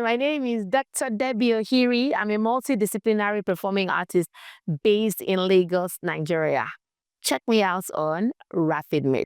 My name is Dr. Deborah Ohiri. I'm a multidisciplinary performing artist based in Lagos, Nigeria. Check me out on Rapid Mid.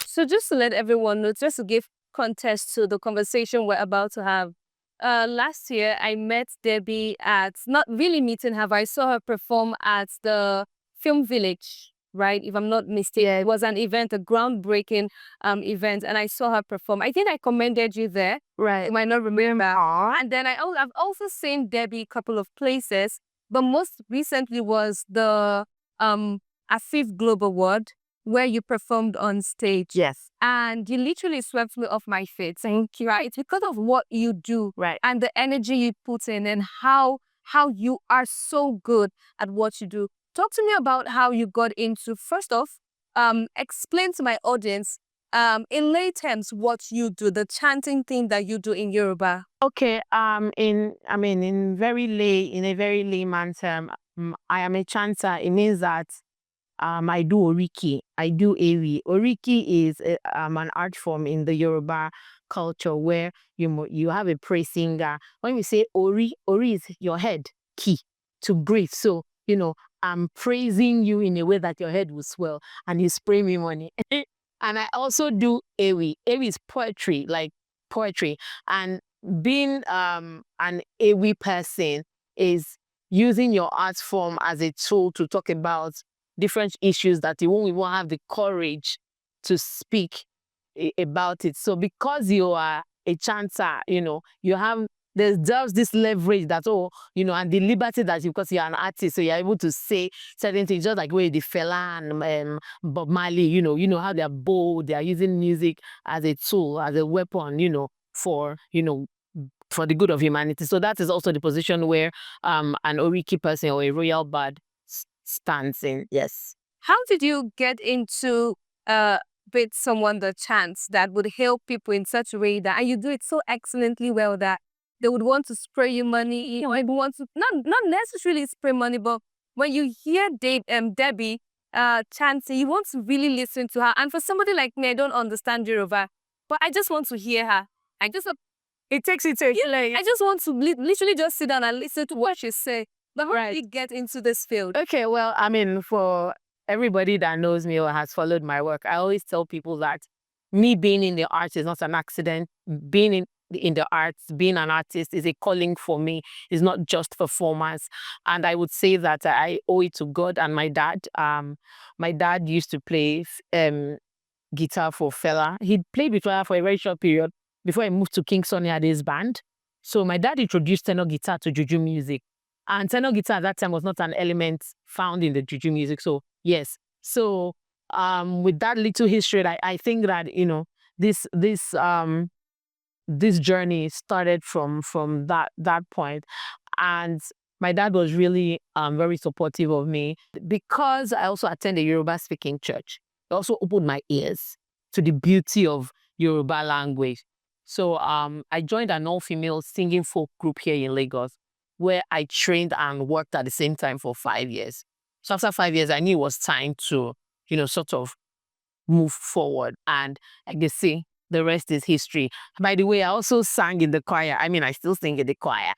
So just to let everyone know, just to give context to the conversation we're about to have, last year I met Debbie at, not really meeting her, but I saw her perform at the Film Village, right? If I'm not mistaken. Yeah. It was an event, a groundbreaking event, and I saw her perform. I think I commended you there. Right. You might not remember. Aww. And then I've also seen Debbie a couple of places, but most recently was the Afif Global Award, where you performed on stage. Yes. And you literally swept me off my feet. Thank you. Right? It's because of what you do. Right. And the energy you put in and how you are so good at what you do. Talk to me about how you got into, first off, explain to my audience in lay terms what you do, the chanting thing that you do in Yoruba. Okay, in a very layman term, I am a chanter. It means that I do oriki, I do ewi. Oriki is an art form in the Yoruba culture where you have a praise singer. When we say ori is your head, key, to breathe. So, I'm praising you in a way that your head will swell and you spray me money. And I also do ewi. Ewi is poetry, like poetry. And being an ewi person is using your art form as a tool to talk about different issues that you won't even have the courage to speak about it. So because you are a chanter, you have, there's this leverage that, and the liberty that because you're an artist, so you're able to say certain things, just like where the fella and Bob Marley, you know how they're bold, they're using music as a tool, as a weapon, for the good of humanity. So that is also the position where an Oriki person or a royal bard stands in. Yes. How did you get into with someone that chants that would help people in such a way that, and you do it so excellently well that they would want to spray you money, maybe want to not necessarily spray money, but when you hear Debbie chanting, you want to really listen to her. And for somebody like me, I don't understand Yoruba, but I just want to hear her. It takes it to I just want to literally just sit down and listen to what she say. But how did you get into this field? Okay, well, for everybody that knows me or has followed my work, I always tell people that me being in the arts is not an accident. Being in the arts, being an artist is a calling for me. It's not just performance. And I would say that I owe it to God and my dad. My dad used to play guitar for Fela. He played with Fela for a very short period before he moved to King Sunny Ade's band. So my dad introduced tenor guitar to juju music. And tenor guitar at that time was not an element found in the juju music. So yes. So with that little history, I think that this journey started from that point. And my dad was really very supportive of me because I also attend a Yoruba speaking church. It also opened my ears to the beauty of Yoruba language. So I joined an all-female singing folk group here in Lagos, where I trained and worked at the same time for 5 years. So after 5 years, I knew it was time to, sort of move forward. And like they say, the rest is history. By the way, I also sang in the choir. I still sing in the choir.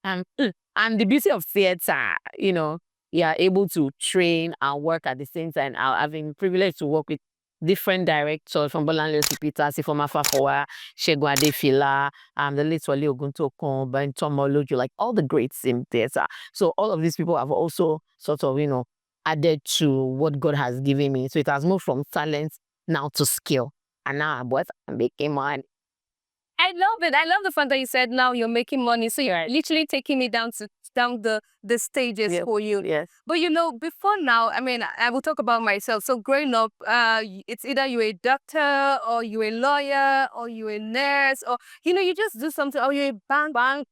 And the beauty of theater, you are able to train and work at the same time. I've been privileged to work with different directors from Bolanle Peter, Sifoma Fafoa, Shegun Adefila, the late Wale Oguntokun, Ben Tomoloju, like all the greats in theater. So all of these people have also sort of, added to what God has given me. So it has moved from talent now to skill. And now I'm making money. I love it. I love the fact that you said now you're making money. So you're literally taking me down the stages for you. Yes. But before now, I mean, I will talk about myself. So growing up, it's either you're a doctor or you're a lawyer or you're a nurse or, you just do something or you're a banker.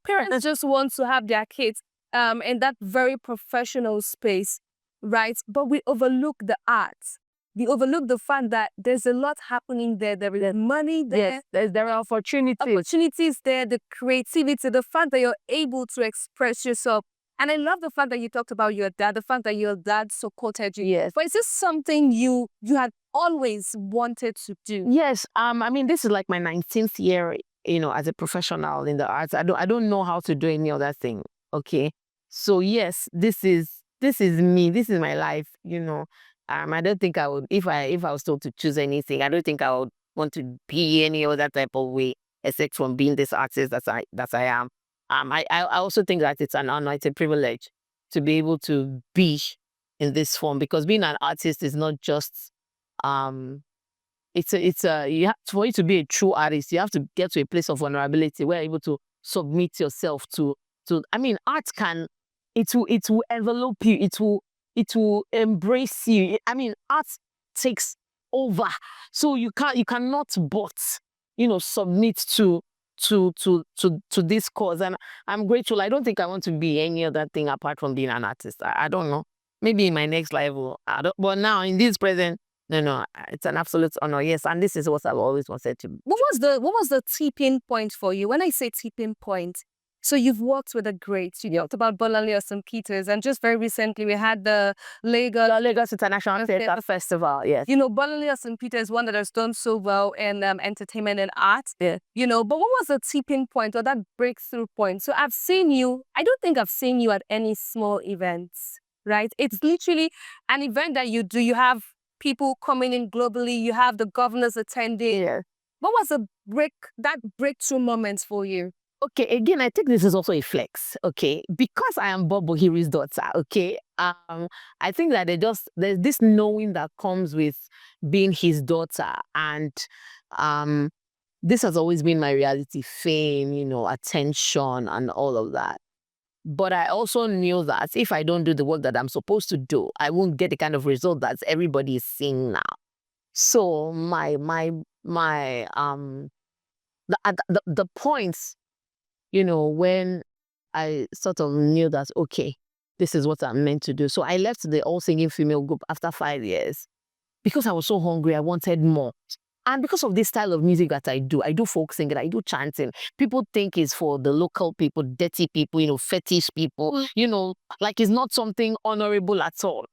Parents just want to have their kids in that very professional space, right? But we overlook the arts. We overlook the fact that there's a lot happening there. There is money there. Yes, there are opportunities. Opportunities there, the creativity, the fact that you're able to express yourself. And I love the fact that you talked about your dad, the fact that your dad supported you. Yes. But is this something you had always wanted to do? Yes. I mean, this is like my 19th year, as a professional in the arts. I don't know how to do any other thing. Okay. So yes, this is me. This is my life, I don't think I would, if I was told to choose anything, I don't think I would want to be any other type of way except from being this artist that I am. I also think that it's an honor, it's a privilege to be able to be in this form, because being an artist is not just for you to be a true artist, you have to get to a place of vulnerability where you're able to submit yourself to I mean, art it will envelope you, it will embrace you. I mean, art takes over. So you cannot but, submit to this cause. And I'm grateful. I don't think I want to be any other thing apart from being an artist. I don't know. Maybe in my next life, but now in this present, no, it's an absolute honor. Yes, and this is what I've always wanted to be. What was the tipping point for you? When I say tipping point, so you've worked with the greats. You talked about Bolanle St. Peter's, and just very recently we had the Lagos International Theatre Festival. Yes. Bolanle St. Peter's is one that has done so well in entertainment and art. Yeah. But what was the tipping point or that breakthrough point? So I've seen you. I don't think I've seen you at any small events, right? It's literally an event that you do. You have people coming in globally. You have the governors attending. Yeah. What was that breakthrough moment for you? Okay, again, I think this is also a flex, okay? Because I am Bob Ohiri's daughter, okay? I think that there's this knowing that comes with being his daughter, and this has always been my reality: fame, attention and all of that. But I also knew that if I don't do the work that I'm supposed to do, I won't get the kind of result that everybody is seeing now. So the points, when I sort of knew that, okay, this is what I'm meant to do. So I left the all-singing female group after 5 years because I was so hungry. I wanted more. And because of this style of music that I do folk singing, I do chanting. People think it's for the local people, dirty people, fetish people, like it's not something honorable at all.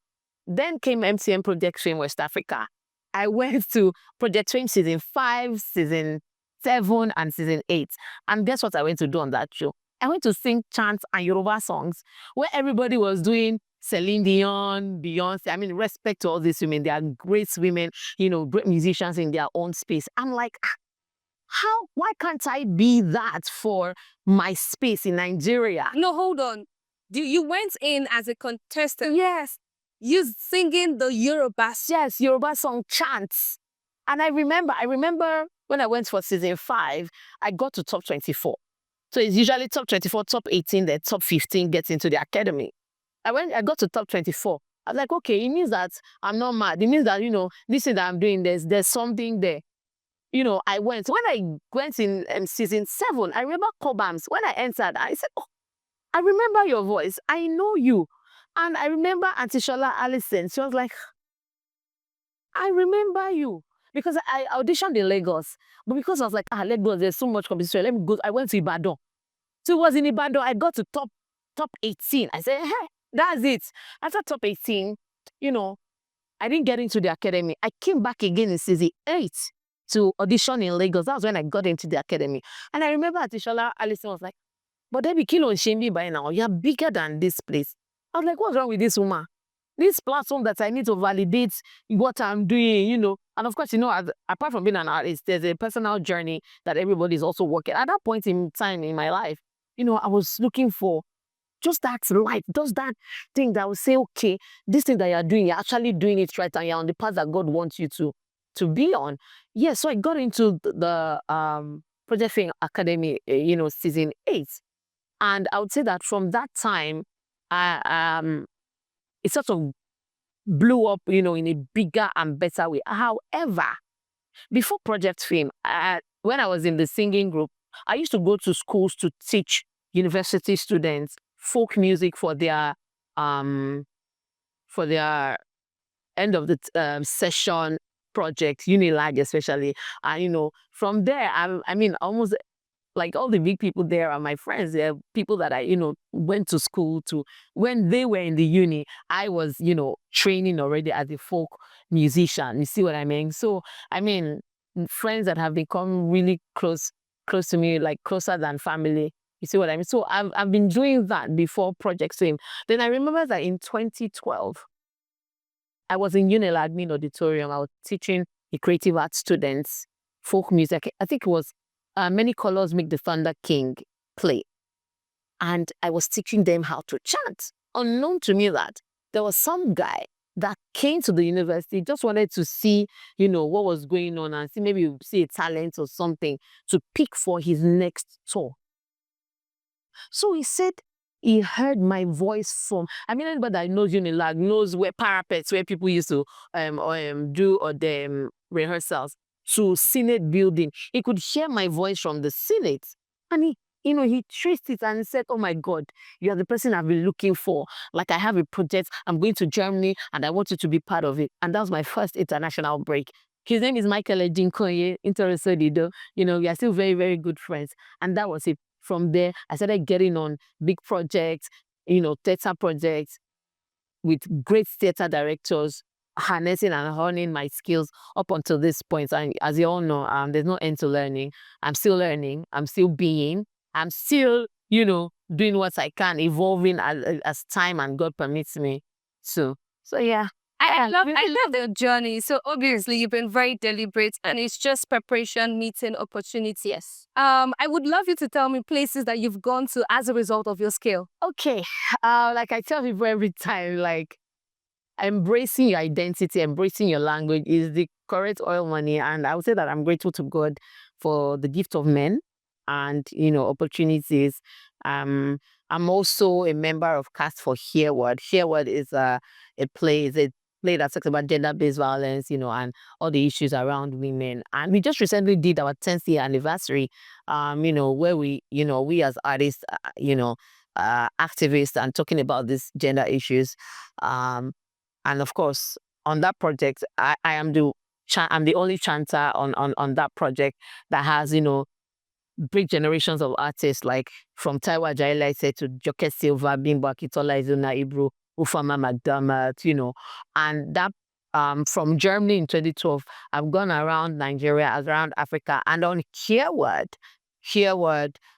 Then came MTN Project Fame West Africa. I went to Project Fame season 5, season 7, and season 8. And guess what I went to do on that show? I went to sing chants and Yoruba songs where everybody was doing Celine Dion, Beyonce. I mean, respect to all these women. They are great women, great musicians in their own space. I'm like, why can't I be that for my space in Nigeria? No, hold on. You went in as a contestant? Yes. You singing the Yoruba? Yes, Yoruba song chants. And I remember when I went for season 5, I got to top 24. So it's usually top 24, top 18, then top 15 gets into the academy. I got to top 24. I was like, okay, it means that I'm not mad. It means that, this thing that I'm doing, there's something there. I went. When I went in season 7, I remember Cobams. When I entered, I said, oh, I remember your voice. I know you. And I remember Auntie Shola Allison. She was like, I remember you. Because I auditioned in Lagos. But because I was like, Lagos, there's so much competition. Let me go. I went to Ibadan. So it was in Ibadan. I got to top 18. I said, hey, that's it. After top 18, I didn't get into the academy. I came back again in season 8 to audition in Lagos. That was when I got into the academy. And I remember Atishola Allison was like, but Debbie, kilo and shame by now. You're bigger than this place. I was like, what's wrong with this woman? This platform that I need to validate what I'm doing, And of course, apart from being an artist, there's a personal journey that everybody's also working. At that point in time in my life, I was looking for just that light, just that thing that will say, okay, this thing that you're doing, you're actually doing it right, and you're on the path that God wants you to be on. Yeah, so I got into the Project Fame Academy, season 8. And I would say that from that time, it sort of blew up, in a bigger and better way. However, before Project Fame, when I was in the singing group, I used to go to schools to teach university students folk music for their end of the session project, Unilag especially. And from there, I mean, almost like all the big people there are my friends. They're people that I, went to school to. When they were in the uni, I was, training already as a folk musician. You see what I mean? So, I mean, friends that have become really close to me, like closer than family. You see what I mean? So I've been doing that before Project Swim. Then I remember that in 2012, I was in Unilag Admin Auditorium. I was teaching the creative arts students folk music. I think it was Many Colors Make the Thunder King play. And I was teaching them how to chant. Unknown to me that there was some guy that came to the university, just wanted to see, what was going on and see maybe see a talent or something to pick for his next tour. So he said he heard my voice from, anybody that knows Unilag knows where parapets, where people used to do the rehearsals, to Senate building. He could hear my voice from the Senate. And he traced it and said, oh my God, you are the person I've been looking for. Like, I have a project, I'm going to Germany and I want you to be part of it. And that was my first international break. His name is Michael Ejinkoye, Interosodido. We are still very, very good friends. And that was it. From there, I started getting on big projects, theater projects with great theater directors, harnessing and honing my skills up until this point. And as you all know, there's no end to learning. I'm still learning. I'm still being. I'm still, doing what I can, evolving as time and God permits me. So yeah. I love the journey. So obviously you've been very deliberate, and it's just preparation meeting opportunity. Yes. I would love you to tell me places that you've gone to as a result of your skill. Okay. Like I tell people every time, like, embracing your identity, embracing your language is the correct oil money. And I would say that I'm grateful to God for the gift of men and, opportunities. I'm also a member of Cast for Hereward. Hereward is a play that talks about gender-based violence, and all the issues around women. And we just recently did our 10th year anniversary, where we as artists, activists and talking about these gender issues. And of course, on that project, I am I'm the only chanter on that project that has, big generations of artists, like from Taiwa Jailese to Joke Silva, Bimbo Akitola, Izuna Ibru, Ufama McDermott, and that from Germany in 2012, I've gone around Nigeria, around Africa, and on Hereward,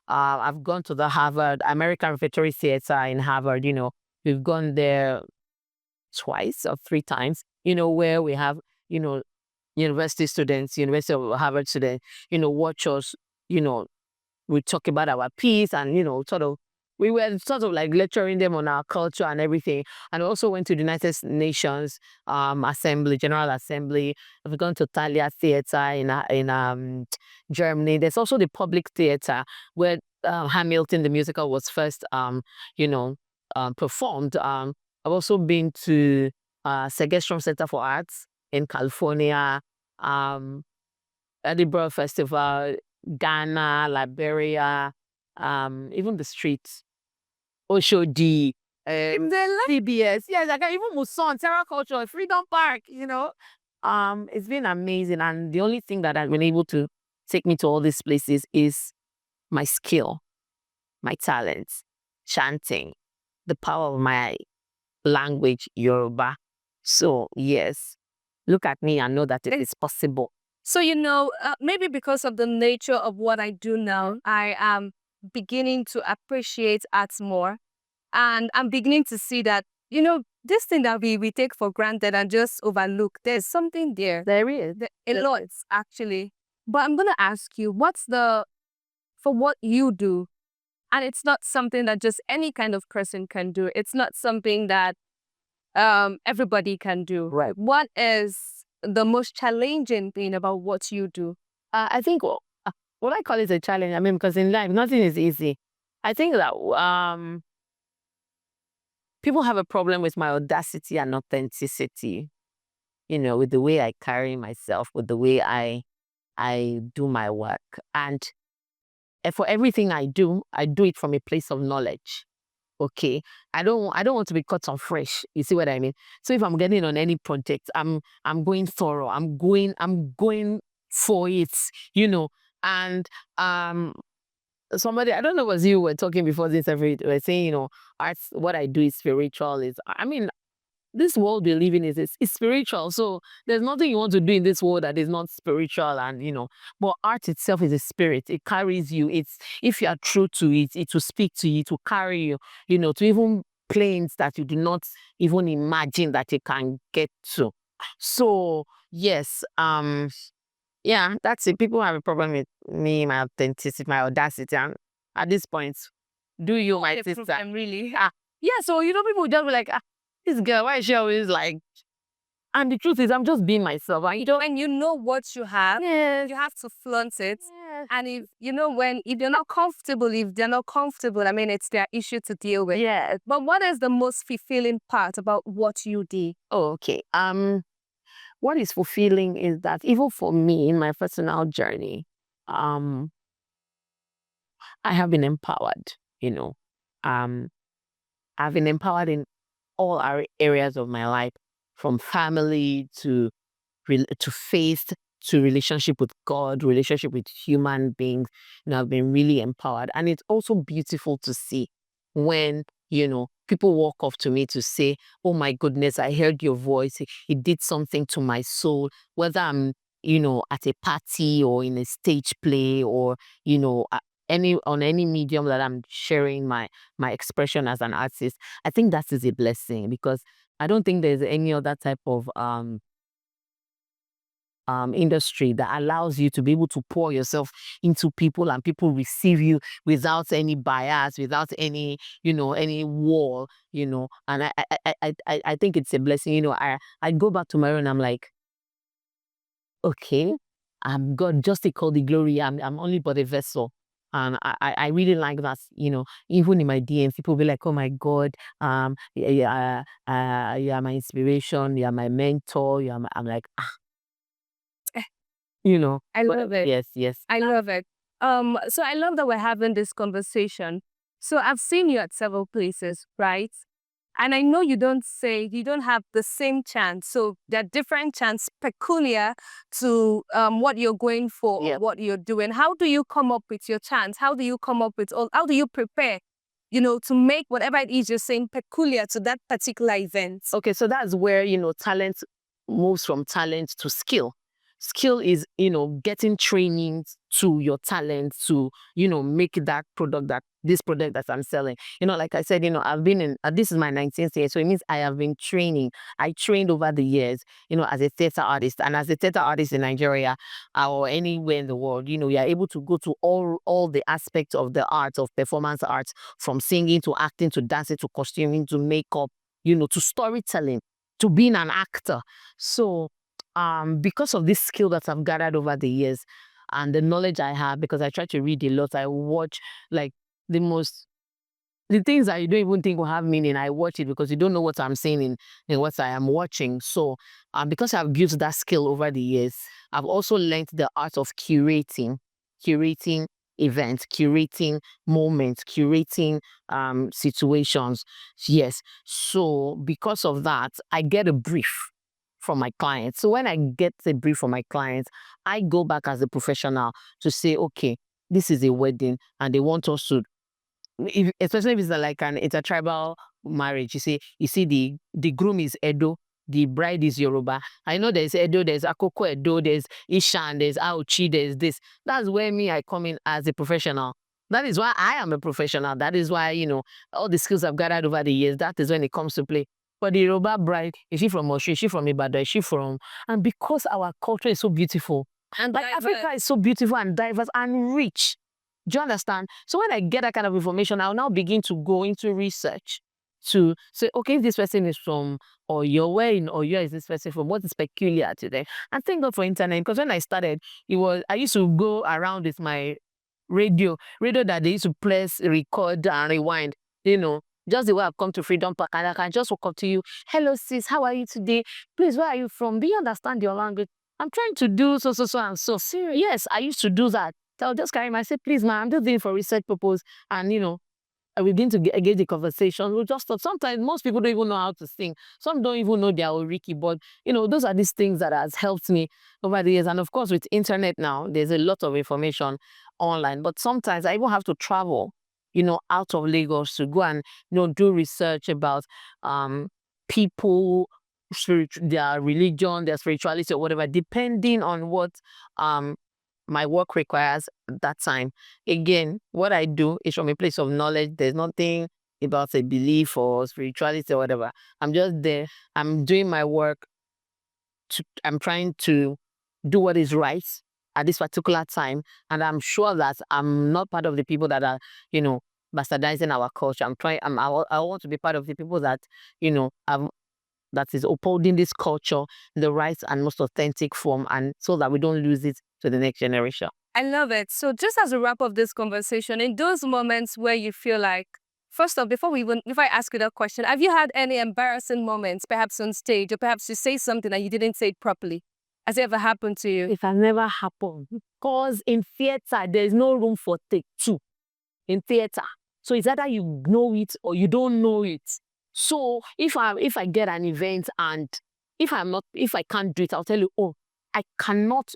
I've gone to the Harvard American Repertory Theater in Harvard. We've gone there twice or 3 times, where we have, university students, University of Harvard students, watch us, we talk about our piece and, we were sort of like lecturing them on our culture and everything. And we also went to the United Nations Assembly, General Assembly. We've gone to Thalia Theater in Germany. There's also the Public Theater where Hamilton, the musical, was first, performed. I've also been to Segestrom Center for Arts in California, Edinburgh Festival, Ghana, Liberia, even the streets, Oshodi, CBS, yes, I got even Muson, Terra Culture, Freedom Park, it's been amazing. And the only thing that I've been able to take me to all these places is my skill, my talents, chanting, the power of my language, Yoruba. So yes, look at me and know that it is possible. So, maybe because of the nature of what I do now, I am beginning to appreciate arts more. And I'm beginning to see that, this thing that we take for granted and just overlook, there's something there. There is. A lot, actually. But I'm going to ask you, for what you do, and it's not something that just any kind of person can do. It's not something that everybody can do. Right. What is the most challenging thing about what you do? I think what I call it a challenge. I mean, because in life, nothing is easy. I think that people have a problem with my audacity and authenticity, with the way I carry myself, with the way I do my work. And for everything I do it from a place of knowledge. Okay. I don't want to be caught on fresh. You see what I mean? So if I'm getting on any project, I'm going thorough. I'm going for it, and somebody, I don't know, was you were talking before this, were saying, arts, what I do is spiritual. I mean, this world we live in is spiritual. So there's nothing you want to do in this world that is not spiritual, and but art itself is a spirit. It carries you. It's, if you are true to it, it will speak to you, to carry you, to even planes that you do not even imagine that you can get to. So yes, yeah, that's it. People have a problem with me, my authenticity, my audacity. And at this point, do you, my sister? Problem, really? Yeah, so people just be like, this girl, why is she always like? And the truth is, I'm just being myself. And when you know what you have, yes, you have to flaunt it. yes. And if you're not comfortable, if they're not comfortable, I mean, it's their issue to deal with. Yes. But what is the most fulfilling part about what you do? Oh, okay. What is fulfilling is that even for me in my personal journey, I have been empowered. I've been empowered in all our areas of my life, from family to faith, to relationship with God, relationship with human beings. I've been really empowered. And it's also beautiful to see when, people walk up to me to say, oh my goodness, I heard your voice. It did something to my soul, whether I'm, at a party or in a stage play, or, on any medium that I'm sharing my expression as an artist. I think that is a blessing, because I don't think there's any other type of industry that allows you to be able to pour yourself into people and people receive you without any bias, without any, any wall, and I think it's a blessing. I go back to my own, I'm like, okay, I'm God, just take all the glory. I'm only but a vessel. And I really like that, even in my DMs, people be like, oh my God, you are my inspiration, you are my mentor, I'm like, I love it. Yes. I love it. So I love that we're having this conversation. So I've seen you at several places, right? And I know you don't have the same chant. So there are different chants peculiar to what you're going for, or what you're doing. How do you come up with your chants? How do you come up with how do you prepare, to make whatever it is you're saying peculiar to that particular event? Okay, so that's where, talent moves from talent to skill. Skill is, getting training to your talent to, make that product, this product that I'm selling. Like I said, I've been in, this is my 19th year. So it means I have been training. I trained over the years, as a theater artist. And as a theater artist in Nigeria or anywhere in the world, you are able to go to all the aspects of the art, of performance arts, from singing to acting to dancing to costuming to makeup, to storytelling, to being an actor. So because of this skill that I've gathered over the years and the knowledge I have, because I try to read a lot, I watch like the things that you don't even think will have meaning. I watch it because you don't know what I'm saying in what I am watching. So because I've built that skill over the years, I've also learned the art of curating events, curating moments, curating situations. Yes. So because of that, I get a brief from my clients. So when I get a brief from my clients, I go back as a professional to say, okay, this is a wedding and they want us to, especially if it's like an intertribal marriage, you see the groom is Edo, the bride is Yoruba. I know there's Edo, there's Akoko Edo, there's Ishan, there's Auchi, there's this. That's where I come in as a professional. That is why I am a professional. That is why, all the skills I've gathered over the years, that is when it comes to play. For the Yoruba bride, is she from Osun? Is she from Ibadan? Is she from? And because our culture is so beautiful, And like diverse. Africa is so beautiful and diverse and rich. Do you understand? So when I get that kind of information, I'll now begin to go into research to say, okay, if this person is from Oyo, where in Oyo is this person from? What is peculiar to them? And thank God for internet, because when I started, I used to go around with my radio that they used to press, record, and rewind. Just the way I've come to Freedom Park, and I can just walk up to you. Hello, sis, how are you today? Please, where are you from? Do you understand your language? I'm trying to do so and so. Serious? Yes, I used to do that. So I'll just carry myself, please, ma'am, I'm just doing it for research purpose. And we begin to engage the conversation. We just thought sometimes most people don't even know how to sing. Some don't even know their Oriki, but those are these things that has helped me over the years. And of course, with internet now, there's a lot of information online. But sometimes I even have to travel, out of Lagos to go and do research about people, their religion, their spirituality, or whatever, depending on what my work requires at that time. Again, what I do is from a place of knowledge. There's nothing about a belief or spirituality or whatever. I'm just there. I'm doing my work. I'm trying to do what is right at this particular time. And I'm sure that I'm not part of the people that are, bastardizing our culture. I want to be part of the people that, that is upholding this culture in the right and most authentic form, and so that we don't lose it to the next generation. I love it. So just as a wrap of this conversation, in those moments where you feel like, first off, before I ask you that question, have you had any embarrassing moments, perhaps on stage, or perhaps you say something and you didn't say it properly? Has it ever happened to you? It has never happened, because in theater, there is no room for take two in theater. So it's either you know it or you don't know it. So if I get an event and if I can't do it, I'll tell you, oh, I cannot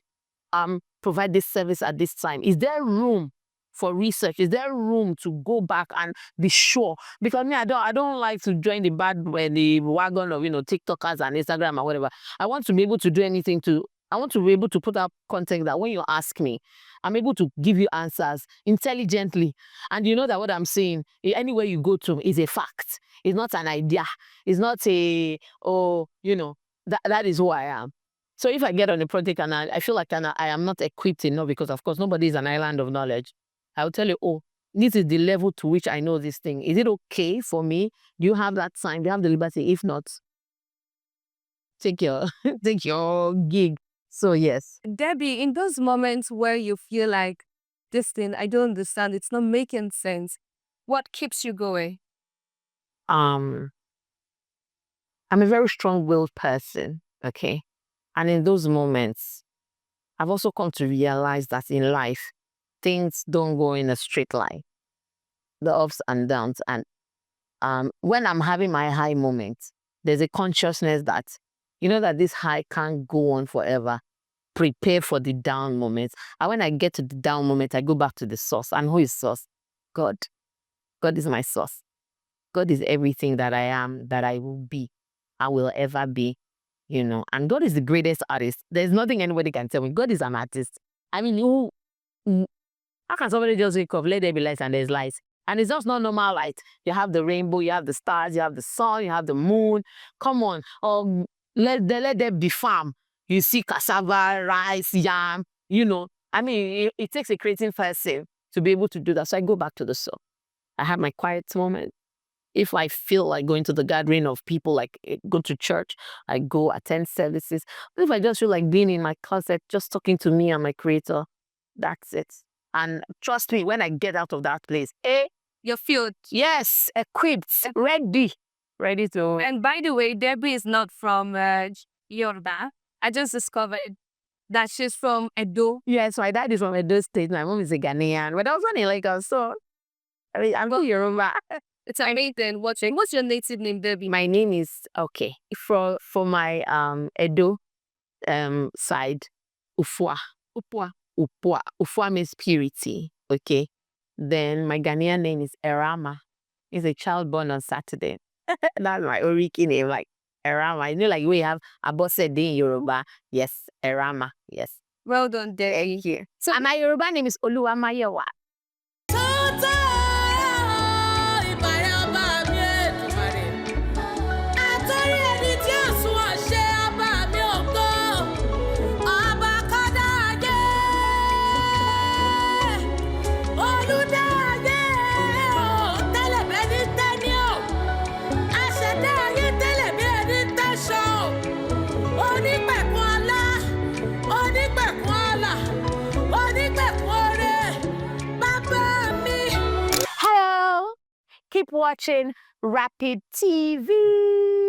provide this service at this time. Is there room for research? Is there room to go back and be sure? Because me, I don't like to join the wagon of TikTokers and Instagram or whatever. I want to be able to do anything I want to be able to put out content that when you ask me, I'm able to give you answers intelligently. And you know that what I'm saying, anywhere you go to, is a fact. It's not an idea. It's not that is who I am. So if I get on a project and I feel like I am not equipped enough, because of course nobody is an island of knowledge, I'll tell you, oh, this is the level to which I know this thing. Is it okay for me? Do you have that time? Do you have the liberty? If not, take your gig. So yes. Debbie, in those moments where you feel like, this thing, I don't understand, it's not making sense, what keeps you going? I'm a very strong-willed person, okay? And in those moments, I've also come to realize that in life, things don't go in a straight line. The ups and downs. And when I'm having my high moments, there's a consciousness that, that this high can't go on forever. Prepare for the down moments. And when I get to the down moment, I go back to the source. And who is source? God. God is my source. God is everything that I am, that I will be, I will ever be. And God is the greatest artist. There's nothing anybody can tell me. God is an artist. I mean, how can somebody just wake up, let there be light, and there's light? And it's just not normal light. You have the rainbow, you have the stars, you have the sun, you have the moon. Come on. Let there be farm. You see cassava, rice, yam, I mean, it takes a creative person to be able to do that. So I go back to the soul. I have my quiet moment. If I feel like going to the gathering of people, like go to church, I go attend services. But if I just feel like being in my closet, just talking to me and my creator, that's it. And trust me, when I get out of that place, you're filled. Yes, equipped, ready to. And by the way, Debbie is not from Yoruba. I just discovered that she's from Edo. Yes, my dad is from Edo State. My mom is a Ghanaian. But I was born in Lagos, so I'm from Yoruba. It's amazing. What's your native name, Debbie? My name is, okay, for my Edo side, Ufwa. Ufwa means purity, okay? Then my Ghanaian name is Erama. It's a child born on Saturday. That's my Oriki name, like Erama. Like we have Abosede in Yoruba. Yes, Erama, yes. Well done, Debbie. Thank you. So, and my Yoruba name is Oluwamayewa. Keep watching Rapid TV.